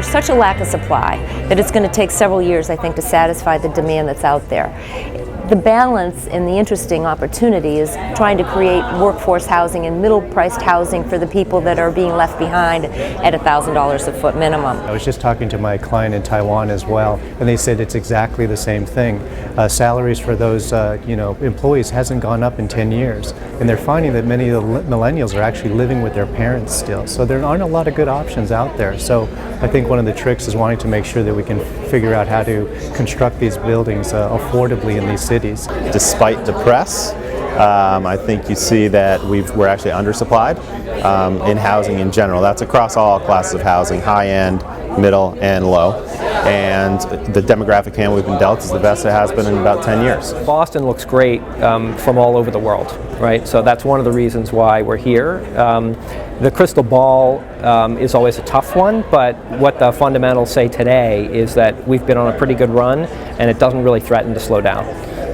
there's such a lack of supply that it's going to take several years, I think, to satisfy the demand that's out there. The balance and the interesting opportunity is trying to create workforce housing and middle-priced housing for the people that are being left behind at $1,000 a foot minimum. I was just talking to my client in Taiwan as well, and they said it's exactly the same thing. Salaries for those employees hasn't gone up in 10 years, and they're finding that many of the millennials are actually living with their parents still. So there aren't a lot of good options out there. So I think one of the tricks is wanting to make sure that we can figure out how to construct these buildings affordably in these cities. Despite the press, I think you see that we're actually undersupplied in housing in general. That's across all classes of housing, high end, middle, and low. And the demographic hand we've been dealt is the best it has been in about 10 years. Boston looks great from all over the world, right? So that's one of the reasons why we're here. The crystal ball is always a tough one, but what the fundamentals say today is that we've been on a pretty good run and it doesn't really threaten to slow down.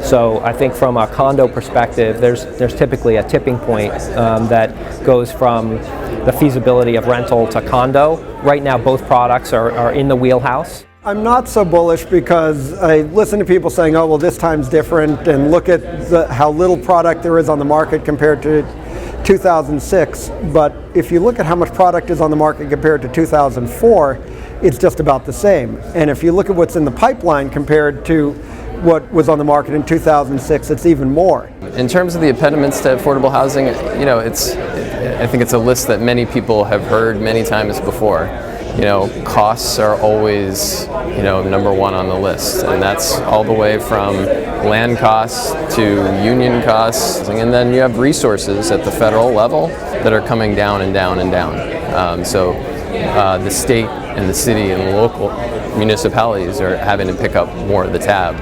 So I think from a condo perspective, there's typically a tipping point that goes from the feasibility of rental to condo. Right now, both products are in the wheelhouse. I'm not so bullish because I listen to people saying, oh, well, this time's different, and look at how little product there is on the market compared to 2006. But if you look at how much product is on the market compared to 2004, it's just about the same. And if you look at what's in the pipeline compared to what was on the market in 2006, it's even more. In terms of the impediments to affordable housing, I think it's a list that many people have heard many times before. Costs are always, number one on the list, and that's all the way from land costs to union costs, and then you have resources at the federal level that are coming down and down and down. So the state and the city and local municipalities are having to pick up more of the tab.